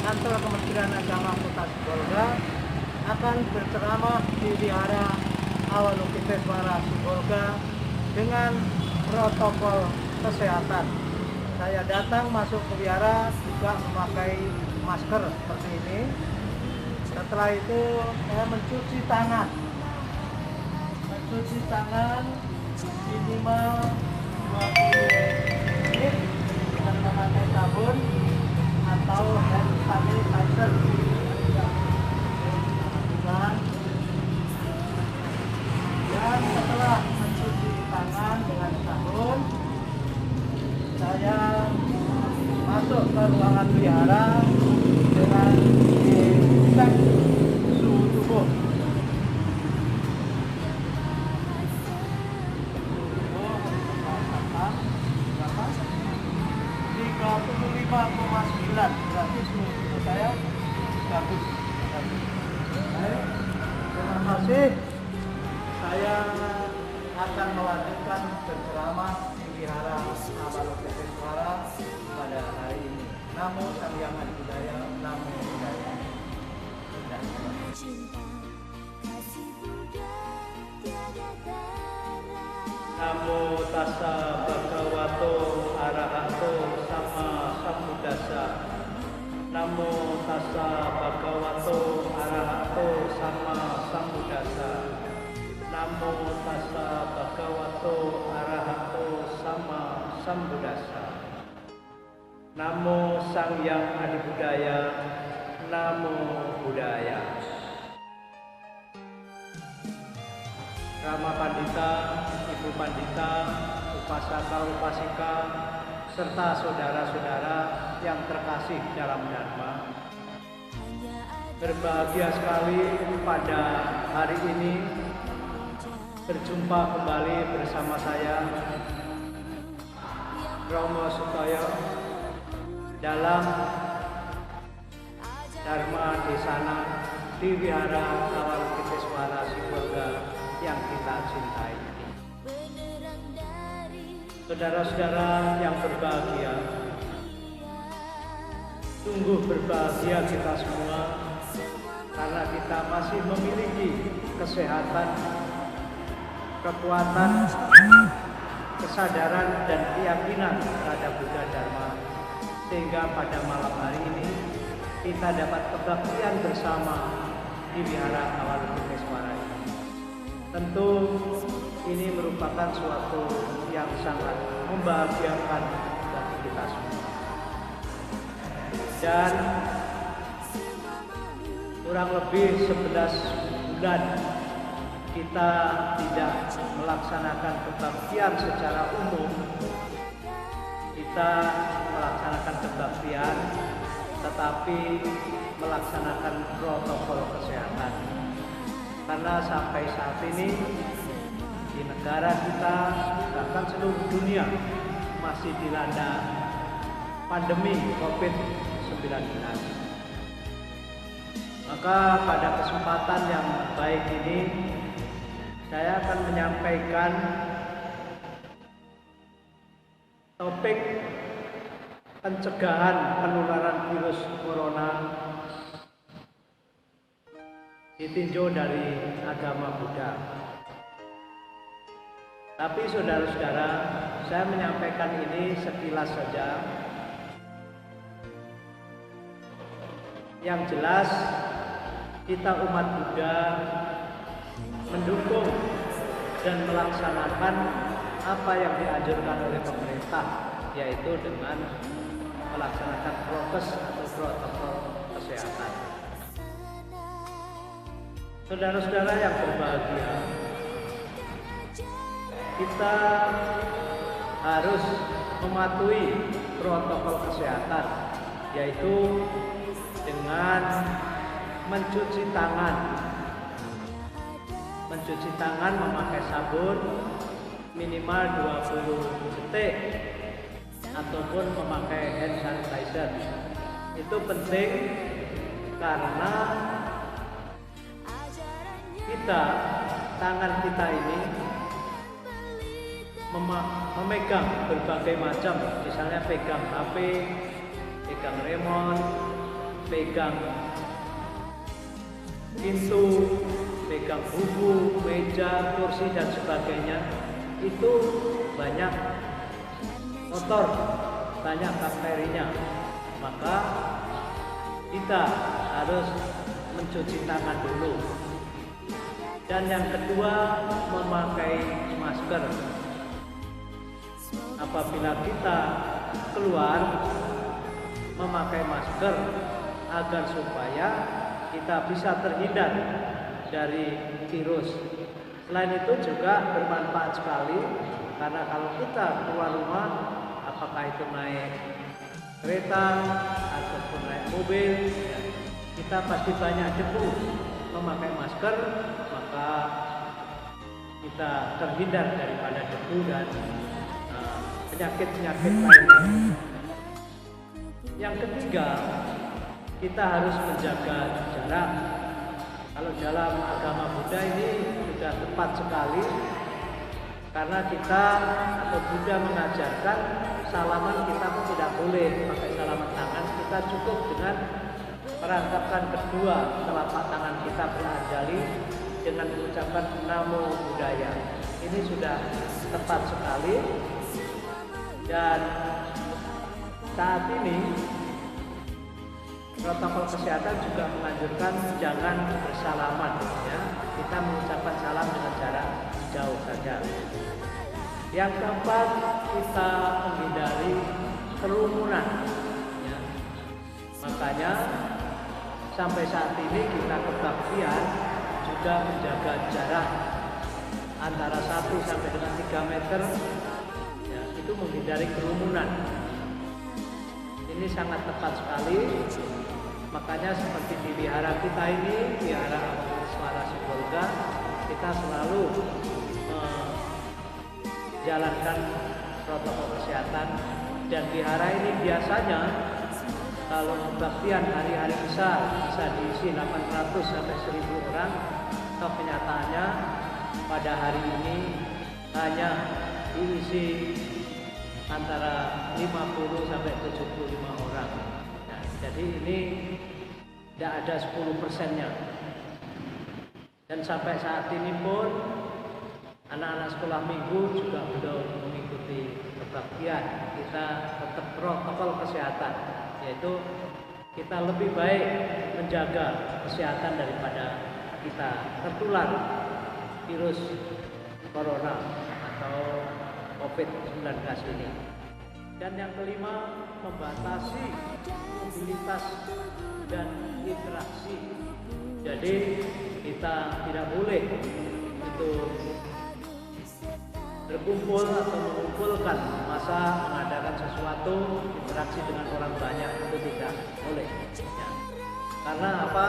Kantor Kementerian Agama Kota Sibolga akan berceramah di Wihara Awalokiteswara Sibolga dengan protokol kesehatan. Saya datang masuk ke wihara juga memakai masker seperti ini. Setelah itu saya mencuci tangan minimal 20 menit dengan memakai sabun atau hand sanitizer. Dan setelah mencuci tangan dengan sabun, saya masuk ke ruangan wihara dengan dicek suhu tubuh. 35,9, berarti suhu tubuh saya bagus. Baik, terima kasih. Saya akan melanjutkan berceramah di Wihara Awalokiteswara pada hari ini. Namo Sang Hyang Adi Budaya, Namo Buddhaya. Namo tassa bhagavato arahato sama sambuddhassa. Namo tassa bhagavato arahato sama sambuddhassa. Namo tassa bhagavato arahato sama sambuddhassa. Namo Sang Hyang Adi Budaya, Namo Buddhaya. Rama Pandita, Ibu Pandita, Upasaka Upasika, serta saudara-saudara yang terkasih dalam Dharma. Berbahagia sekali pada hari ini berjumpa kembali bersama saya, Romo Sutoyo, dalam Dharma Desana di Wihara Awalokiteswara Sibolga yang kita cintai. Saudara-saudara yang berbahagia, sungguh berbahagia kita semua karena kita masih memiliki kesehatan, kekuatan, kesadaran dan keyakinan terhadap Buddha Dharma, sehingga pada malam hari ini kita dapat kebaktian bersama di Wihara Awalokiteswara ini. Tentu ini merupakan suatu yang sangat membahagiakan bagi kita semua. Dan kurang lebih 11 bulan kita tidak melaksanakan kebaktian secara umum. Kita melaksanakan kebaktian tetapi melaksanakan protokol kesehatan. Karena sampai saat ini di negara kita, bahkan seluruh dunia masih dilanda pandemi COVID-19. Maka pada kesempatan yang baik ini saya akan menyampaikan topik pencegahan penularan virus corona ditinjau dari agama Buddha. Tapi saudara-saudara, saya menyampaikan ini sekilas saja. Yang jelas, kita umat Buddha mendukung dan melaksanakan apa yang dianjurkan oleh pemerintah, yaitu dengan melaksanakan prokes atau protokol kesehatan. Saudara-saudara yang berbahagia, kita harus mematuhi protokol kesehatan, yaitu dengan mencuci tangan memakai sabun minimal 20 detik ataupun memakai hand sanitizer. Itu penting karena tangan kita ini memegang berbagai macam, misalnya pegang HP, pegang remote, pegang pintu, pegang buku, meja, kursi dan sebagainya, itu banyak kotor, banyak bakterinya. Maka kita harus mencuci tangan dulu. Dan yang kedua, memakai masker. Apabila kita keluar, memakai masker agar supaya kita bisa terhindar dari virus. Selain itu juga bermanfaat sekali, karena kalau kita keluar rumah, apakah itu naik kereta ataupun naik mobil, ya, kita pasti banyak debu. Memakai masker, maka kita terhindar daripada debu dan penyakit-penyakit lainnya. Yang ketiga, kita harus menjaga jarak. Kalau dalam agama Buddha ini sudah tepat sekali, karena kita atau Buddha mengajarkan salaman kita pun tidak boleh pakai salaman tangan. Kita cukup dengan merangkapkan kedua telapak tangan kita beranjali dengan mengucapkan Namo Buddhaya. Ini sudah tepat sekali. Dan saat ini protokol kesehatan juga menganjurkan jangan bersalaman, ya. Kita mengucapkan salam dengan jarak jauh saja. Yang keempat, kita menghindari kerumunan, ya. Makanya sampai saat ini kita kebaktian juga menjaga jarak antara 1 sampai dengan 3 meter, ya, itu menghindari kerumunan. Ini sangat tepat sekali. Makanya seperti di wihara kita ini, wihara Avalokitesvara Sibolga, kita selalu menjalankan protokol kesehatan. Dan wihara ini biasanya kalau kebaktian hari-hari besar bisa diisi 800 sampai 1000 orang. Atau kenyataannya pada hari ini hanya diisi antara 50 sampai 75 orang. Nah, jadi ini tidak ada 10%-nya. Dan sampai saat ini pun anak-anak sekolah minggu juga belum mengikuti kebaktian. Kita tetap protokol kesehatan, yaitu kita lebih baik menjaga kesehatan daripada kita tertular virus corona atau COVID-19 ini. Dan yang kelima, membatasi mobilitas dan interaksi. Jadi kita tidak boleh untuk berkumpul atau mengumpulkan massa, mengadakan sesuatu, interaksi dengan orang banyak, itu tidak boleh, ya. Karena apa?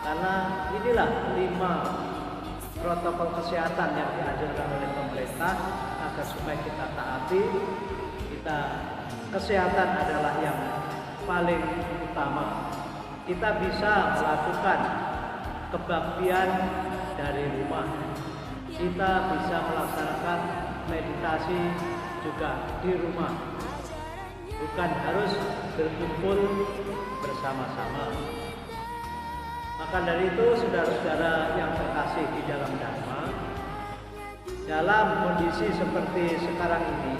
Karena inilah 5 protokol kesehatan yang dianjurkan oleh pemerintah agar supaya kita taati. Kesehatan adalah yang paling utama. Kita bisa melakukan kebaktian dari rumah. Kita bisa melaksanakan meditasi juga di rumah. Bukan harus berkumpul bersama-sama. Maka dari itu, saudara-saudara yang terkasih di dalam Dharma, dalam kondisi seperti sekarang ini,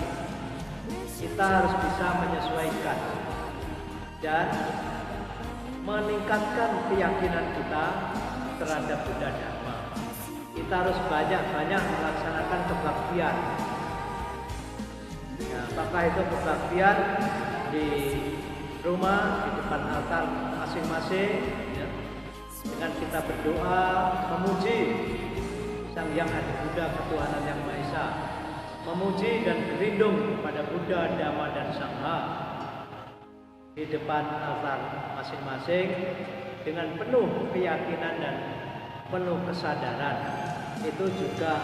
kita harus bisa menyesuaikan dan meningkatkan keyakinan kita terhadap Buddha Dharma. Kita harus banyak-banyak melaksanakan kebaktian. Ya, apakah itu kebaktian di rumah, di depan altar masing-masing, ya, dengan kita berdoa, memuji Sang Yang Adi Buddha Ketuhanan Yang Maha Esa, memuji dan berlindung kepada Buddha, Dhamma, dan Sangha di depan altar masing-masing dengan penuh keyakinan dan penuh kesadaran. Itu juga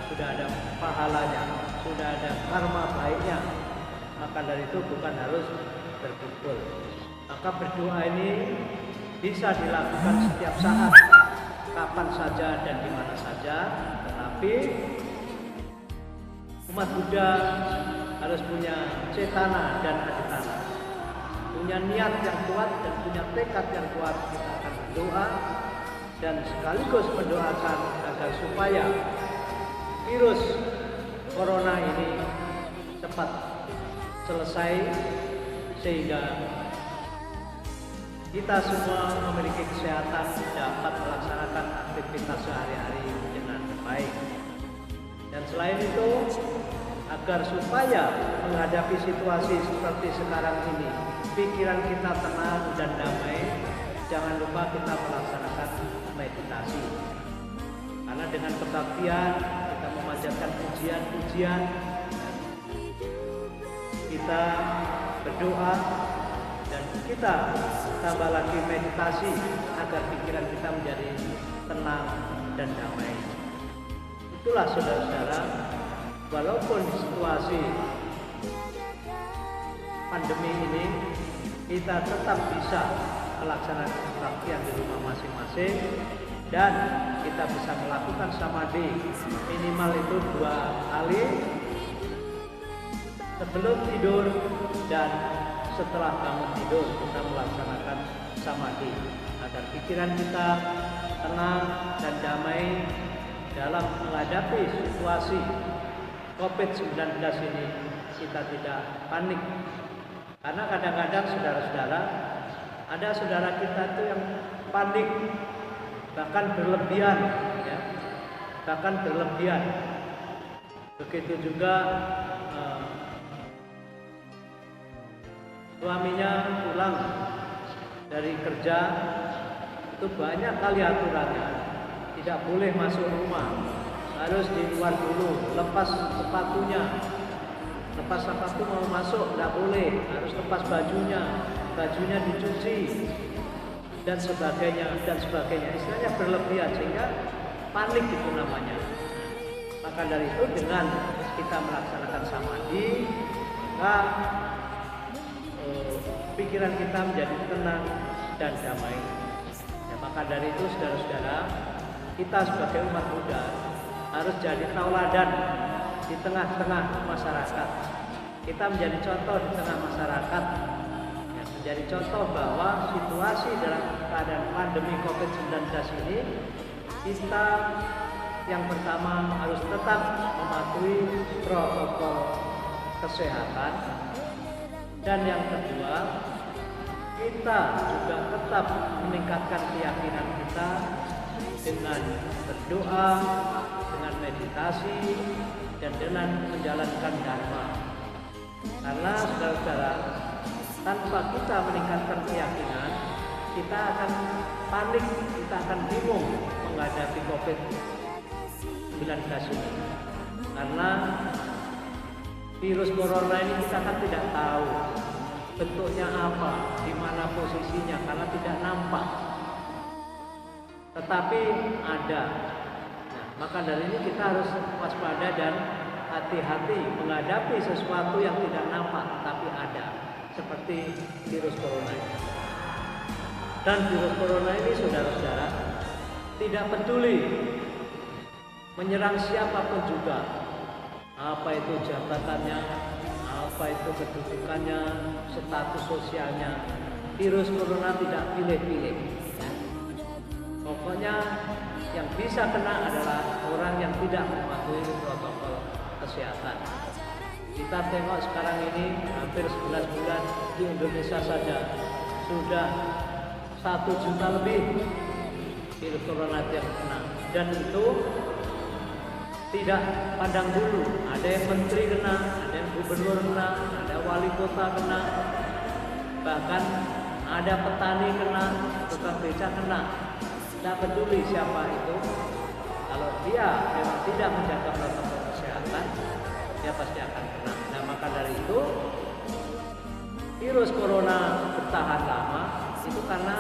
sudah ada pahalanya, sudah ada karma baiknya. Maka dari itu bukan harus berkumpul. Maka berdoa ini bisa dilakukan setiap saat, kapan saja dan di mana saja. Tetapi umat Buddha harus punya cetana dan aditana, punya niat yang kuat dan punya tekad yang kuat, kita akan berdoa dan sekaligus mendoakan agar supaya virus corona ini cepat selesai sehingga kita semua memiliki kesehatan, dapat melaksanakan aktivitas sehari-hari dengan baik. Dan selain itu, agar supaya menghadapi situasi seperti sekarang ini, pikiran kita tenang dan damai, jangan lupa kita melaksanakan meditasi. Karena dengan kebaktian, kita memanjatkan pujian-pujian, kita berdoa, dan kita tambah lagi meditasi agar pikiran kita menjadi tenang dan damai. Itulah saudara-saudara, walaupun situasi pandemi ini, kita tetap bisa melaksanakan kebaktian di rumah masing-masing dan kita bisa melakukan samadhi minimal itu 2 kali sebelum tidur dan setelah bangun tidur. Kita melaksanakan samadhi agar pikiran kita tenang dan damai dalam menghadapi situasi COVID-19 ini. Kita tidak panik, karena kadang-kadang saudara-saudara, ada saudara kita itu yang panik bahkan berlebihan, ya, bahkan berlebihan. Begitu juga suaminya pulang dari kerja itu banyak kali aturannya, tidak boleh masuk rumah, harus di luar dulu, lepas sepatunya, lepas sepatu mau masuk tidak boleh, harus lepas bajunya dicuci dan sebagainya dan sebagainya. Istilahnya berlebihan sehingga panik itu namanya. Maka dari itu dengan kita melaksanakan samadhi, maka pikiran kita menjadi tenang dan damai. Ya, maka dari itu saudara-saudara, kita sebagai umat Buddha harus jadi tauladan di tengah-tengah masyarakat. Kita menjadi contoh di tengah masyarakat, ya, menjadi contoh bahwa situasi dalam keadaan pandemi COVID-19 ini, kita yang pertama harus tetap mematuhi protokol kesehatan, dan yang kedua, kita juga tetap meningkatkan keyakinan kita dengan berdoa, dengan meditasi, dan dengan menjalankan dharma. Karena saudara-saudara, tanpa kita meningkatkan keyakinan, kita akan panik, kita akan bingung menghadapi COVID-19 ini. Karena virus corona ini kita kan tidak tahu bentuknya apa, di mana posisinya, karena tidak nampak. Tetapi ada. Nah, maka dari ini kita harus waspada dan hati-hati menghadapi sesuatu yang tidak nampak tapi ada, seperti virus corona ini. Dan virus corona ini saudara-saudara tidak peduli menyerang siapapun juga, apa itu jabatannya, apa itu kedudukannya, status sosialnya. Virus corona tidak pilih-pilih. Pokoknya yang bisa kena adalah orang yang tidak mematuhi protokol kesehatan. Kita tengok sekarang ini hampir 11 bulan di Indonesia saja sudah 1 juta lebih virus corona yang kena, dan itu tidak pandang bulu. Ada yang menteri kena, ada yang gubernur kena, ada wali kota kena, bahkan ada petani kena, tukang beca kena. Tidak peduli siapa itu, kalau dia memang tidak menjaga protokol kesehatan, dia pasti akan kena. Nah, maka dari itu virus corona bertahan lama itu karena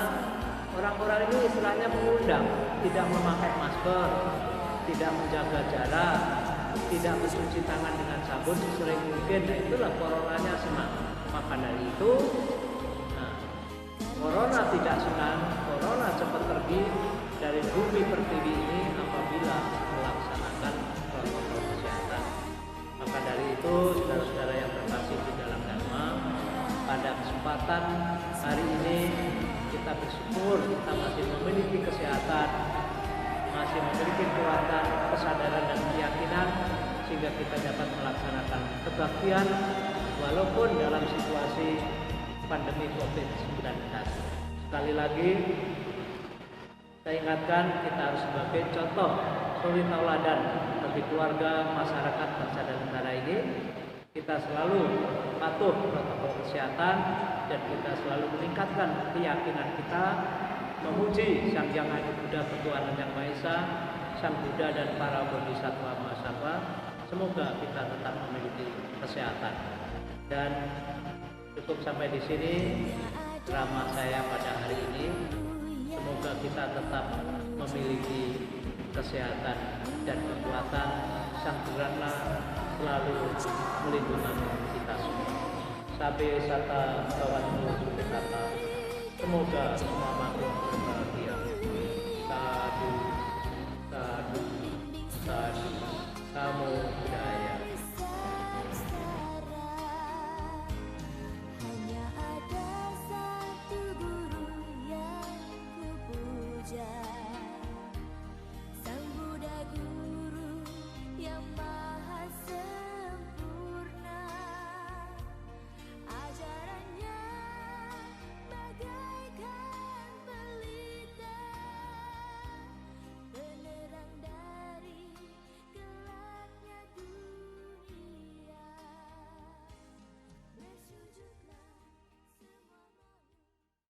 orang-orang ini istilahnya mengundang, tidak memakai masker, tidak menjaga jarak, tidak mencuci tangan dengan sabun sesering mungkin. Nah, itulah coronanya senang. Maka dari itu, corona tidak senang, corona cepat pergi dari bumi pertiwi ini apabila melaksanakan protokol kesehatan. Maka dari itu, saudara-saudara yang terkasih di dalam Dharma, pada kesempatan kekuatan, kesadaran dan keyakinan sehingga kita dapat melaksanakan kebaktian walaupun dalam situasi pandemi COVID-19. Sekali lagi saya ingatkan, kita harus sebagai contoh suri tauladan bagi keluarga, masyarakat, bangsa dan negara ini. Kita selalu patuh protokol kesehatan dan kita selalu meningkatkan keyakinan kita memuji Sang Hyang Adi Buddha Ketuhanan Yang Maha Esa, Sang Buddha dan para bodhisattva mahasatwa. Semoga kita tetap memiliki kesehatan. Dan cukup sampai di sini ceramah saya pada hari ini. Semoga kita tetap memiliki kesehatan dan kekuatan. Sang Burana selalu melindungi kita semua. Sabe sata kawanmu suketata. Semoga semua makhluk